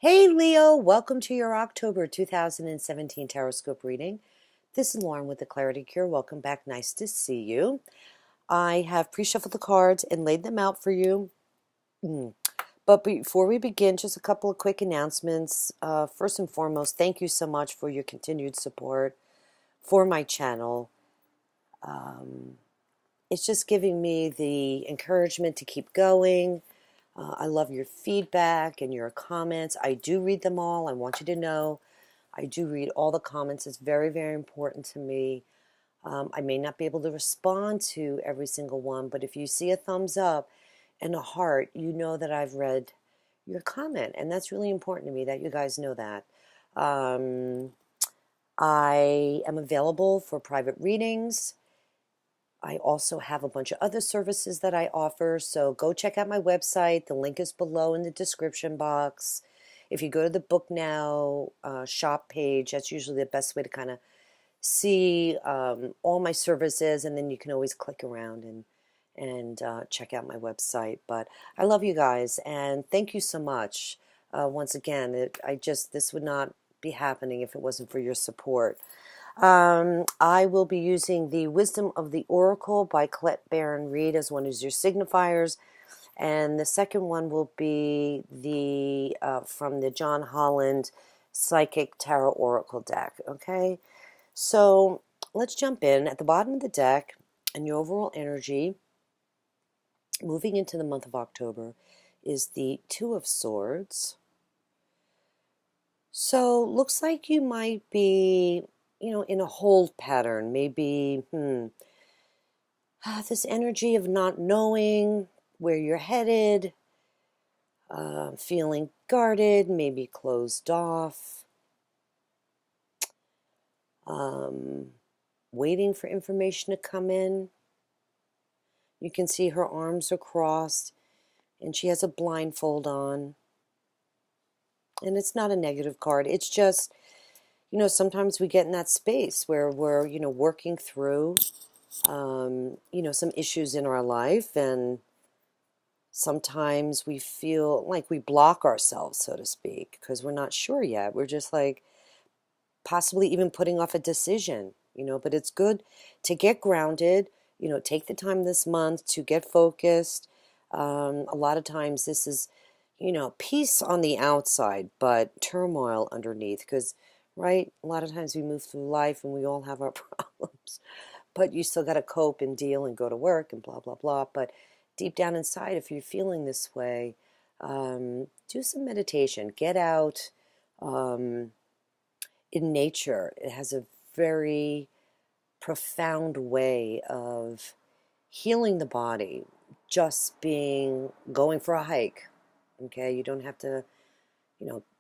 Hey Leo, welcome to your October 2017 Taroscope reading. This is Lauren with the Clarity Cure. Welcome back. Nice to see you. I have pre-shuffled the cards and laid them out for you. But before we begin, just a couple of quick announcements. First and foremost, thank you so much for your continued support for my channel. It's just giving me the encouragement to keep going. I love your feedback and your comments. I do read them all. I want you to know I do read all the comments. It's very, very important to me. I may not be able to respond to every single one, but if you see a thumbs up and a heart, you know that I've read your comment. And that's really important to me that you guys know that. I am available for private readings. I also have a bunch of other services that I offer, so go check out my website. The link is below in the description box. If you go to the Book Now shop page, that's usually the best way to kind of see all my services, and then you can always click around and check out my website. But I love you guys, and thank you so much. Once again, this would not be happening if it wasn't for your support. I will be using the Wisdom of the Oracle by Colette Baron Reed as one of your signifiers, and the second one will be the from the John Holland Psychic Tarot Oracle deck. Okay, so let's jump in. At the bottom of the deck, and your overall energy moving into the month of October is the Two of Swords. So looks like you might be in a hold pattern, maybe this energy of not knowing where you're headed, feeling guarded, maybe closed off, waiting for information to come in. You can see her arms are crossed and she has a blindfold on. And it's not a negative card. It's just, sometimes we get in that space where we're, working through some issues in our life, and sometimes we feel like we block ourselves, so to speak, because we're not sure yet. We're just like possibly even putting off a decision, but it's good to get grounded, take the time this month to get focused. A lot of times this is, peace on the outside, but turmoil underneath, because, right, a lot of times we move through life and we all have our problems. But you still got to cope and deal and go to work and blah, blah, blah. But deep down inside, if you're feeling this way, do some meditation. Get out in nature. It has a very profound way of healing the body, just going for a hike. Okay, you don't have to,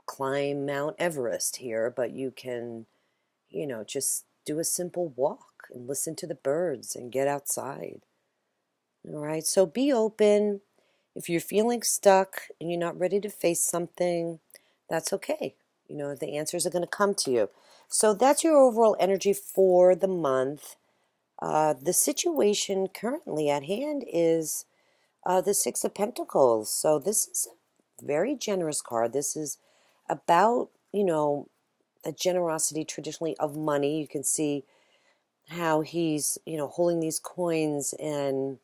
climb Mount Everest here, but you can, just do a simple walk and listen to the birds and get outside. All right, so be open. If you're feeling stuck and you're not ready to face something, that's okay. The answers are going to come to you. So that's your overall energy for the month. The situation currently at hand is the Six of Pentacles. So this is a very generous card. This is about, a generosity traditionally of money. You can see how he's, holding these coins and,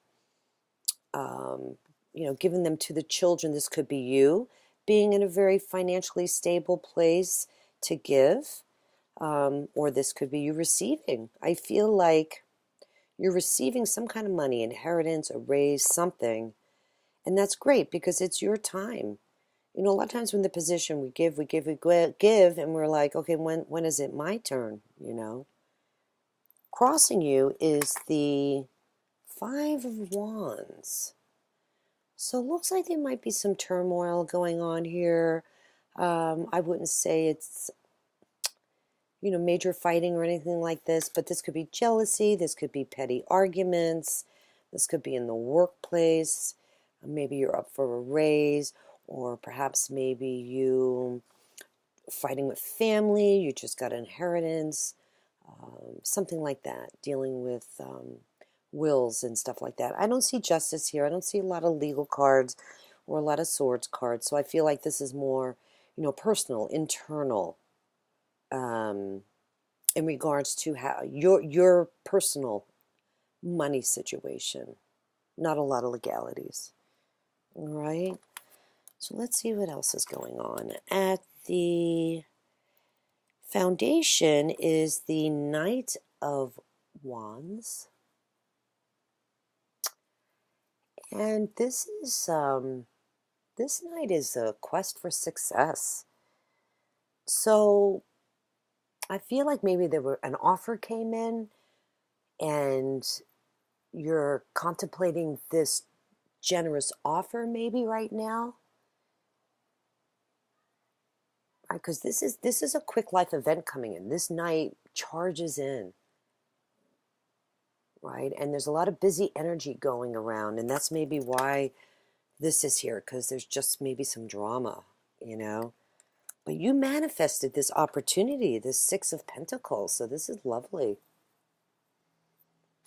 giving them to the children. This could be you being in a very financially stable place to give, or this could be you receiving. I feel like you're receiving some kind of money, inheritance, a raise, something, and that's great because it's your time. A lot of times when the position we give, and we're like, okay, when is it my turn? Crossing you is the Five of Wands. So it looks like there might be some turmoil going on here. I wouldn't say it's, major fighting or anything like this, but this could be jealousy. This could be petty arguments. This could be in the workplace. Maybe you're up for a raise, or perhaps maybe you fighting with family. You just got inheritance, something like that, dealing with wills and stuff like that. I don't see justice here. I don't see a lot of legal cards or a lot of swords cards. So I feel like this is more personal, internal, um, in regards to how your personal money situation. Not a lot of legalities. All right. So let's see what else is going on. At the foundation is the Knight of Wands. And this knight is a quest for success. So I feel like maybe an offer came in and you're contemplating this generous offer maybe right now. Because this is a quick life event coming in. This knight charges in, right? And there's a lot of busy energy going around, and that's maybe why this is here, because there's just maybe some drama, you know. But you manifested this opportunity, this Six of Pentacles, so this is lovely.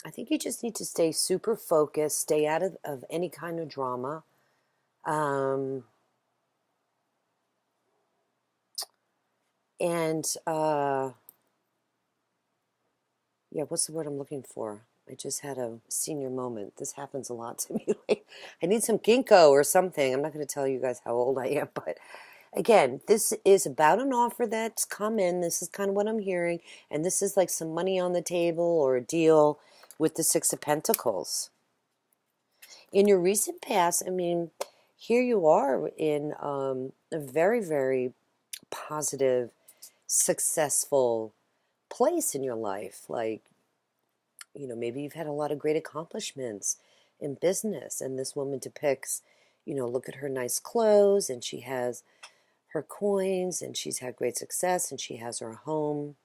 I think you just need to stay super focused, stay out of any kind of drama. Yeah, what's the word I'm looking for? I just had a senior moment. This happens a lot to me. I need some ginkgo or something. I'm not going to tell you guys how old I am, but again, this is about an offer that's come in. This is kind of what I'm hearing, and this is like some money on the table or a deal with the Six of Pentacles. In your recent past, I mean, here you are in a very, very positive, successful place in your life. Like, maybe you've had a lot of great accomplishments in business, and this woman depicts, look at her nice clothes, and she has her coins, and she's had great success, and she has her home.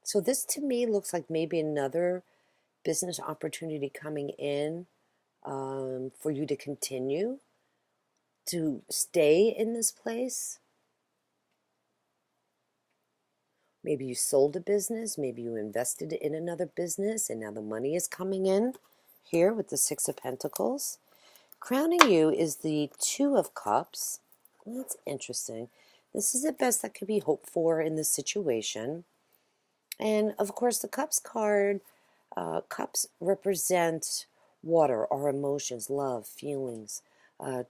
So this to me looks like maybe another business opportunity coming in, for you to continue to stay in this place. Maybe you sold a business, maybe you invested in another business, and now the money is coming in here with the Six of Pentacles. Crowning you is the Two of Cups. That's interesting. This is the best that could be hoped for in this situation. And of course, the Cups card, cups represent water, our emotions, love, feelings,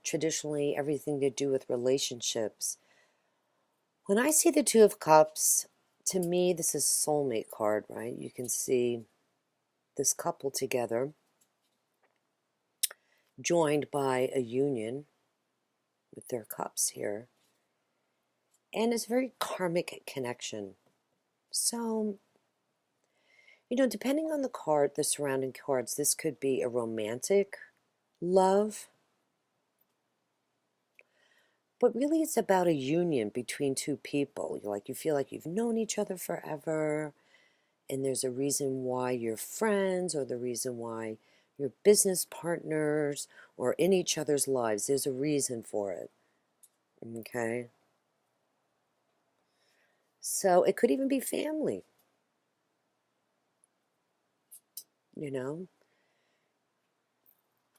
traditionally everything to do with relationships. When I see the Two of Cups, to me, this is soulmate card, right? You can see this couple together, joined by a union with their cups here. And it's a very karmic connection. So, depending on the card, the surrounding cards, this could be a romantic love. But really, it's about a union between two people. You feel like you've known each other forever, and there's a reason why you're friends, or the reason why you're business partners, or in each other's lives. There's a reason for it. Okay? So it could even be family.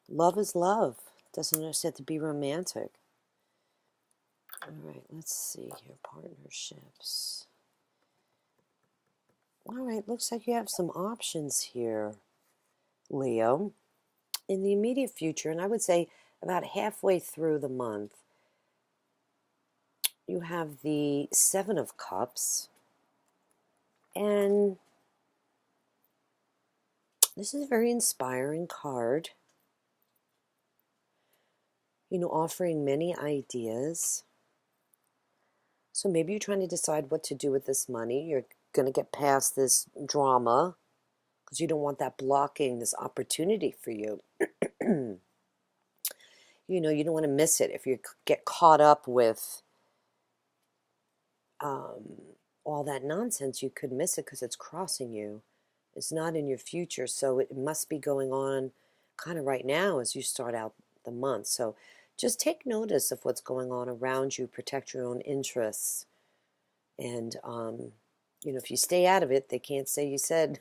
Love is love. Doesn't necessarily have to be romantic. All right, let's see here. Partnerships. All right, looks like you have some options here, Leo. In the immediate future, and I would say about halfway through the month, you have the Seven of Cups. And this is a very inspiring card. Offering many ideas. So maybe you're trying to decide what to do with this money. You're going to get past this drama because you don't want that blocking this opportunity for you. You don't want to miss it. If you get caught up with all that nonsense, you could miss it because it's crossing you. It's not in your future, so it must be going on kind of right now as you start out the month. So just take notice of what's going on around you, protect your own interests. And, if you stay out of it, they can't say you said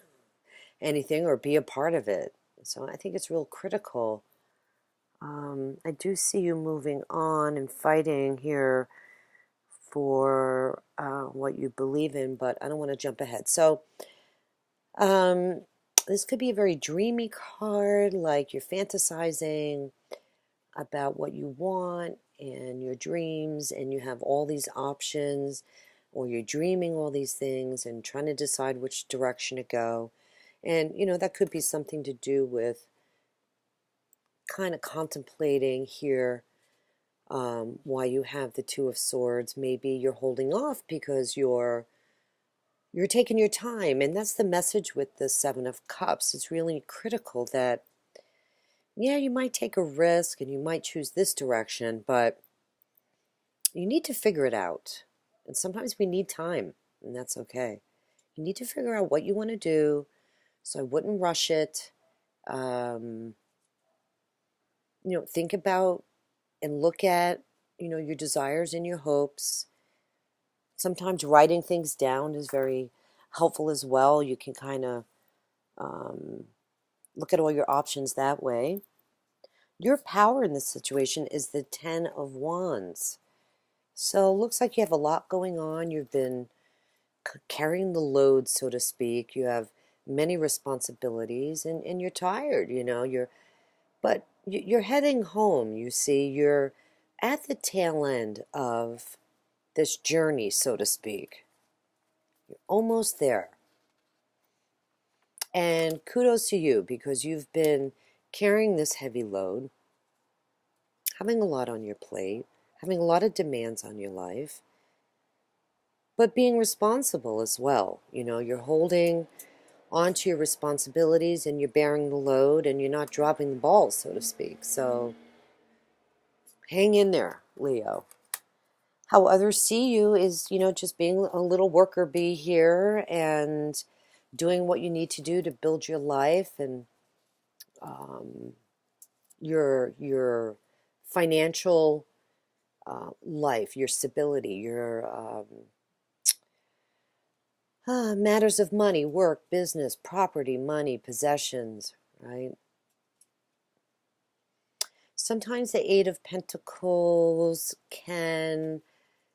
anything or be a part of it. So I think it's real critical I do see you moving on and fighting here for what you believe in, but I don't want to jump ahead. So, um, this could be a very dreamy card, like you're fantasizing about what you want and your dreams, and you have all these options, or you're dreaming all these things and trying to decide which direction to go. And, that could be something to do with kind of contemplating here why you have the Two of Swords. Maybe you're holding off because you're taking your time, and that's the message with the Seven of Cups. It's really critical that, yeah, you might take a risk and you might choose this direction, but you need to figure it out. And sometimes we need time, and that's okay. You need to figure out what you want to do, so I wouldn't rush it. Um, think about and look at, your desires and your hopes. Sometimes writing things down is very helpful as well. You can kind of um, look at all your options that way. Your power in this situation is the Ten of Wands. So it looks like you have a lot going on. You've been carrying the load, so to speak. You have many responsibilities, and you're tired, but you're heading home, you see. You're at the tail end of this journey, so to speak. You're almost there. And kudos to you, because you've been carrying this heavy load, having a lot on your plate, having a lot of demands on your life, but being responsible as well. You're holding onto your responsibilities and you're bearing the load and you're not dropping the ball, so to speak. So hang in there, Leo. How others see you is, just being a little worker bee here and doing what you need to do to build your life and um, your financial life, your stability, your matters of money, work, business, property, money, possessions, right? Sometimes the Eight of Pentacles can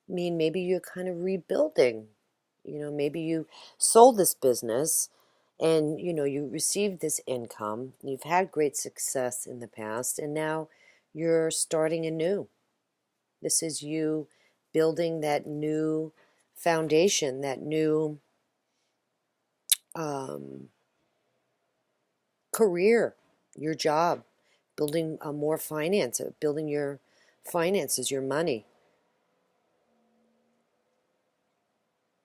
mean maybe you're kind of rebuilding. Maybe you sold this business and, you received this income. You've had great success in the past, and now you're starting anew. This is you building that new foundation, that new um, career, your job, building more finance, building your finances, your money.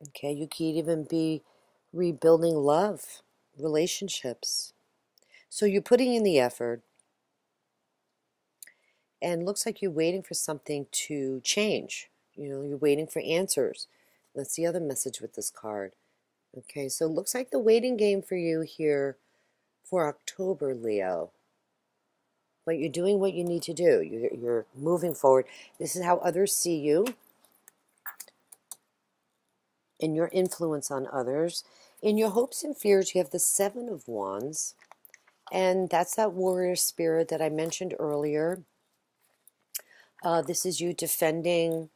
Okay, you could even be rebuilding love, relationships. So you're putting in the effort, and looks like you're waiting for something to change. You're waiting for answers. That's the other message with this card. Okay, so it looks like the waiting game for you here for October, Leo. But you're doing what you need to do. You're moving forward. This is how others see you and your influence on others. In your hopes and fears, you have the Seven of Wands. And that's that warrior spirit that I mentioned earlier. This is you defending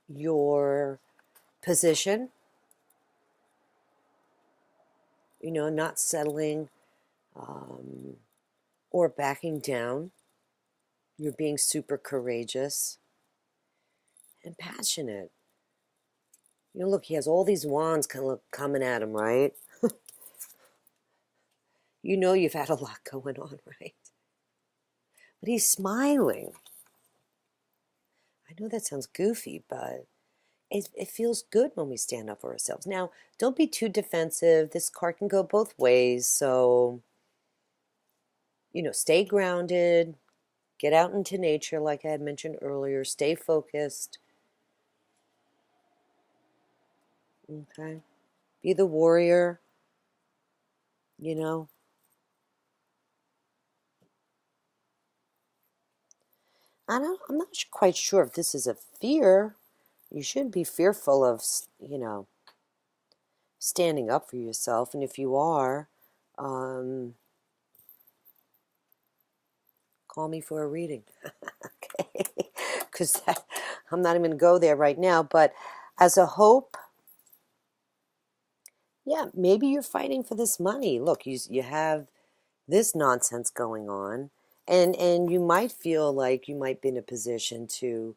your position, not settling or backing down. You're being super courageous and passionate. Look, he has all these wands kind of coming at him, right? You've had a lot going on, right? But he's smiling. I know that sounds goofy, but it feels good when we stand up for ourselves. Now, don't be too defensive. This card can go both ways. So, stay grounded. Get out into nature, like I had mentioned earlier. Stay focused. Okay? Be the warrior, you know. I'm not quite sure if this is a fear. You shouldn't be fearful of, standing up for yourself. And if you are, call me for a reading. Okay, because I'm not even going to go there right now. But as a hope, yeah, maybe you're fighting for this money. Look, you have this nonsense going on, and you might feel like you might be in a position to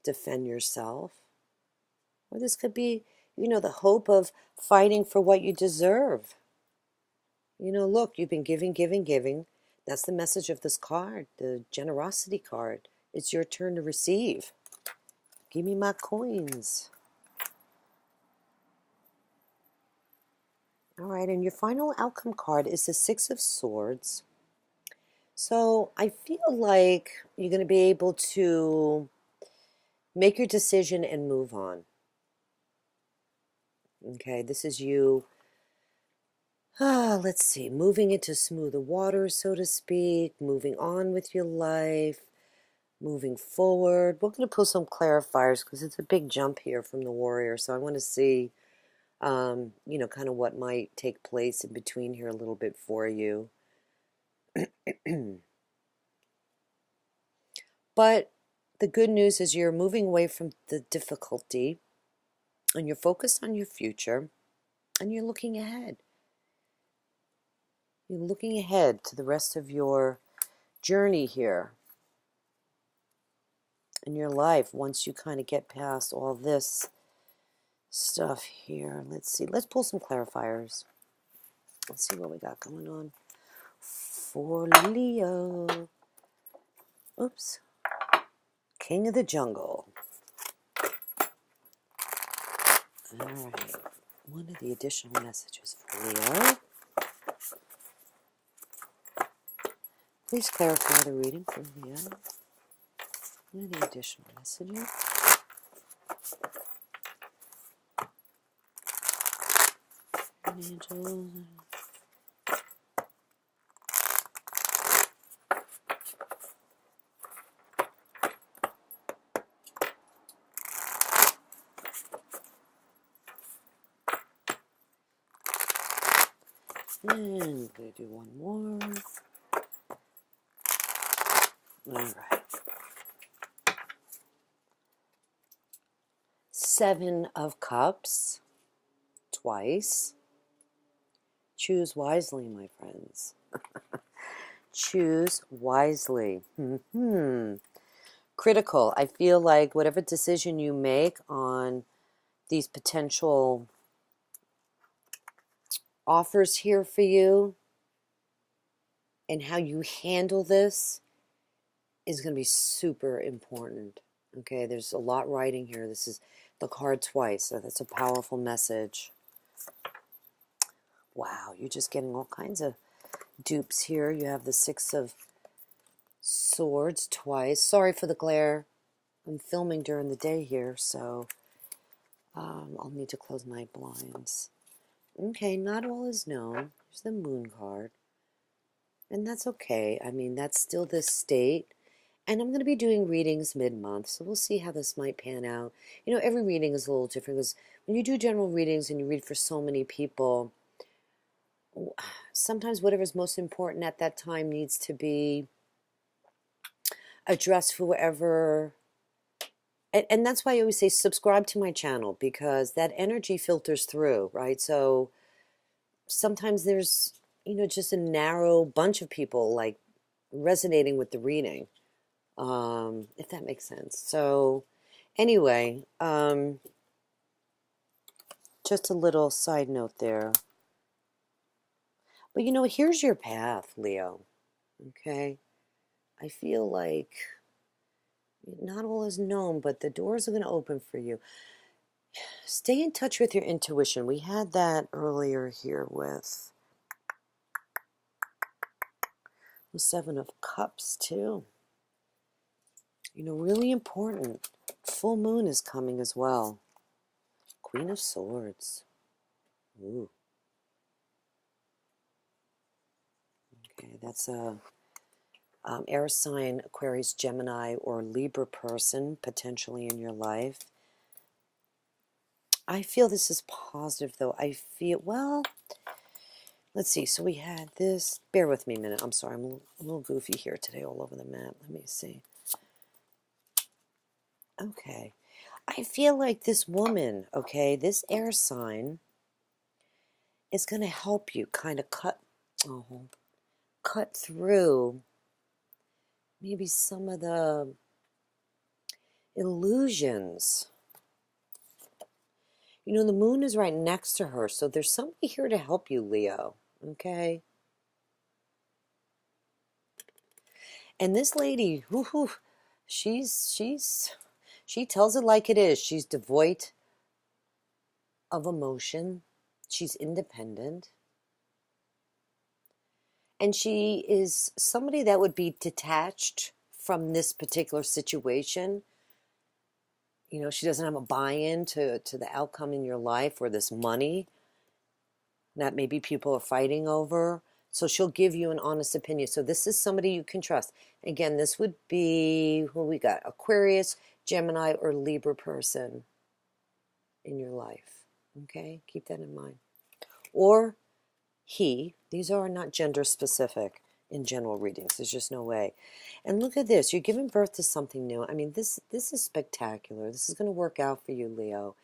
defend yourself, or this could be, the hope of fighting for what you deserve. Look, you've been giving, giving, giving. That's the message of this card, the generosity card. It's your turn to receive. Give me my coins. All right, and your final outcome card is the Six of Swords. So I feel like you're going to be able to make your decision and move on. Okay, this is you, let's see, moving into smoother water, so to speak, moving on with your life, moving forward. We're going to pull some clarifiers because it's a big jump here from the warrior. So I want to see, kind of what might take place in between here a little bit for you. But the good news is you're moving away from the difficulty and you're focused on your future and you're looking ahead. You're looking ahead to the rest of your journey here in your life once you kind of get past all this stuff here. Let's see. Let's pull some clarifiers. Let's see what we got going on for Leo. Oops. King of the Jungle. All right. One of the additional messages for Leo. Please clarify the reading for Leo. One of the additional messages. Angels. And I'm going to do one more. All right. Seven of Cups. Twice. Choose wisely, my friends. Choose wisely. Critical. I feel like whatever decision you make on these potential offers here for you and how you handle this is going to be super important. Okay, there's a lot riding here. This is the card twice, so that's a powerful message. Wow, you're just getting all kinds of dupes here. You have the Six of Swords twice. Sorry for the glare. I'm filming during the day here, so I'll need to close my blinds. Okay, not all is known. Here's the Moon card. And that's okay. I mean, that's still this state. And I'm going to be doing readings mid-month, so we'll see how this might pan out. Every reading is a little different because when you do general readings and you read for so many people, sometimes whatever's most important at that time needs to be addressed for whatever. And that's why I always say subscribe to my channel, because that energy filters through, right? So sometimes there's, just a narrow bunch of people like resonating with the reading, if that makes sense. So anyway, just a little side note there. But here's your path, Leo. Okay? I feel like not all is known, but the doors are going to open for you. Stay in touch with your intuition. We had that earlier here with the Seven of Cups, too. Really important. Full moon is coming as well. Queen of Swords. Ooh. Okay, that's a air sign, Aquarius, Gemini, or Libra person potentially in your life. I feel this is positive, though. I feel, well, Let's see. So we had this. Bear with me a minute. I'm sorry. I'm a little goofy here today all over the map. Let me see. Okay. I feel like this woman, okay, this air sign is going to help you kind of cut through maybe some of the illusions. You know, the moon is right next to her, so there's somebody here to help you, Leo, okay? And this lady, she tells it like it is. She's devoid of emotion. She's independent. And she is somebody that would be detached from this particular situation. You know, she doesn't have a buy-in to the outcome in your life or this money that maybe people are fighting over. So she'll give you an honest opinion. So this is somebody you can trust. Again, this would be, who we got? Aquarius, Gemini, or Libra person in your life. Okay? Keep that in mind. Or he. These are not gender specific in general readings. There's just no way. And look at this. You're giving birth to something new. I mean, this is spectacular. This is going to work out for you, Leo.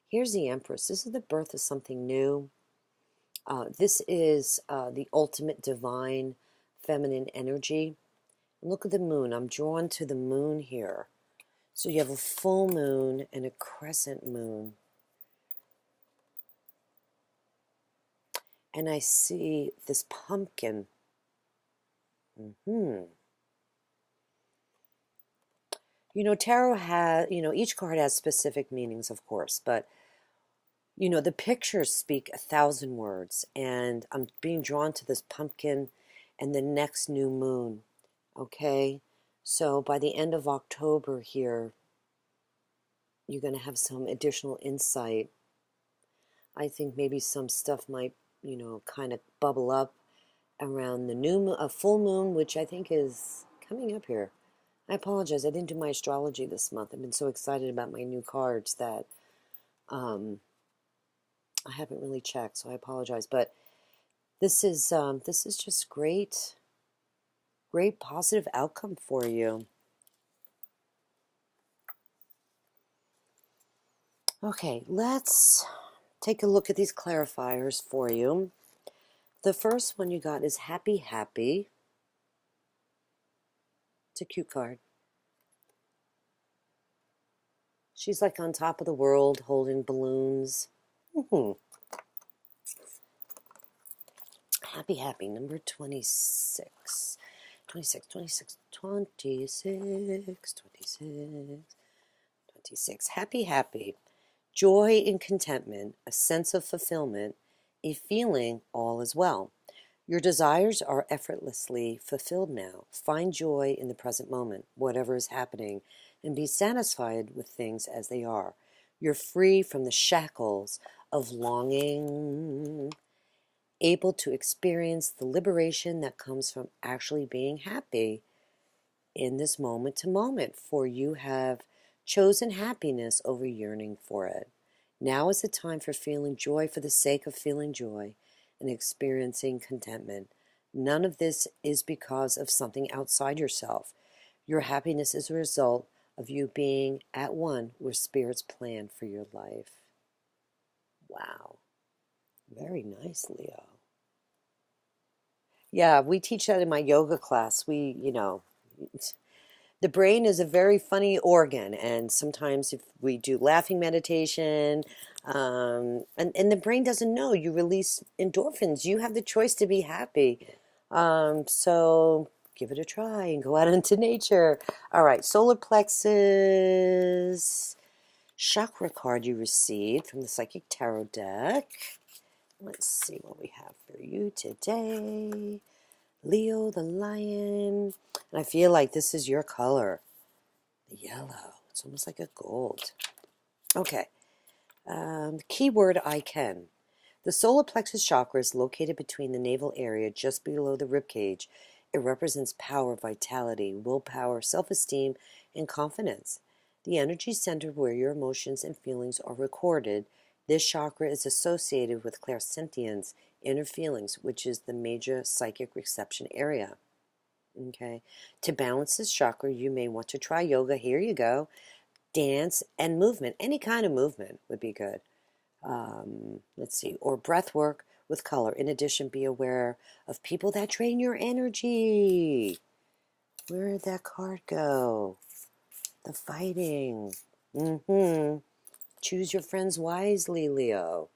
Here's the Empress. This is the birth of something new. This is the ultimate divine feminine energy. Look at the moon. I'm drawn to the moon here. So you have a full moon and a crescent moon. And I see this pumpkin. You know, tarot has, you know, each card has specific meanings, of course, but you know, the pictures speak 1,000 words, and I'm being drawn to this pumpkin and the next new moon, okay? So by the end of October here, you're going to have some additional insight. I think maybe some stuff might, you know, kind of bubble up around the new moon, a full moon, which I think is coming up here. I apologize, I didn't do my astrology this month. I've been so excited about my new cards that I haven't really checked, so I apologize. But this is just great positive outcome for you. Okay, let's take a look at these clarifiers for you. The first one you got is happy, happy. It's a cute card. She's like on top of the world holding balloons. Happy, happy, number 26. 26, 26, 26, 26, 26. Happy, happy. Joy and contentment, a sense of fulfillment, a feeling all is well. Your desires are effortlessly fulfilled now. Find joy in the present moment, whatever is happening, and be satisfied with things as they are. You're free from the shackles of longing, able to experience the liberation that comes from actually being happy in this moment to moment, for you have chosen happiness over yearning for it. Now is the time for feeling joy for the sake of feeling joy and experiencing contentment. None of this is because of something outside yourself. Your happiness is a result of you being at one with Spirit's plan for your life. Wow. Very nice, Leo. Yeah, we teach that in my yoga class. We, you know, the brain is a very funny organ, and sometimes if we do laughing meditation, and the brain doesn't know, you release endorphins. You have the choice to be happy. So give it a try and go out into nature. All right, solar plexus chakra card you received from the Psychic Tarot deck. Let's see what we have for you today. Leo the Lion. And I feel like this is your color. The yellow. It's almost like a gold. Okay. Keyword I can. The solar plexus chakra is located between the navel area just below the rib cage. It represents power, vitality, willpower, self-esteem, and confidence. The energy center where your emotions and feelings are recorded. This chakra is associated with clairsentience, inner feelings, which is the major psychic reception area. Okay. To balance this chakra, you may want to try yoga. Here you go. Dance and movement. Any kind of movement would be good. Let's see. Or breath work with color. In addition, be aware of people that drain your energy. Where did that card go? The fighting. Choose your friends wisely, Leo.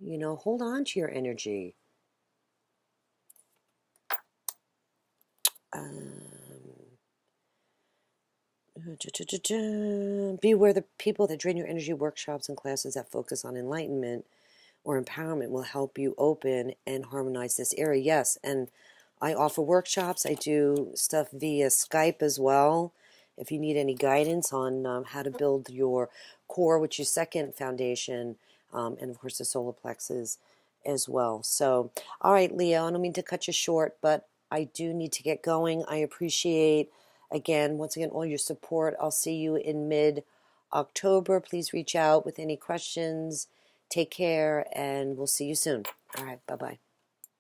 You know, hold on to your energy. Beware the people that drain your energy. Workshops and classes that focus on enlightenment or empowerment will help you open and harmonize this area. Yes, and I offer workshops. I do stuff via Skype as well. If you need any guidance on how to build your core, which is second foundation, and of course the solar plexus as well. So, all right, Leo, I don't mean to cut you short, but I do need to get going. I appreciate, once again, all your support. I'll see you in mid-October. Please reach out with any questions. Take care, and we'll see you soon. All right, bye-bye.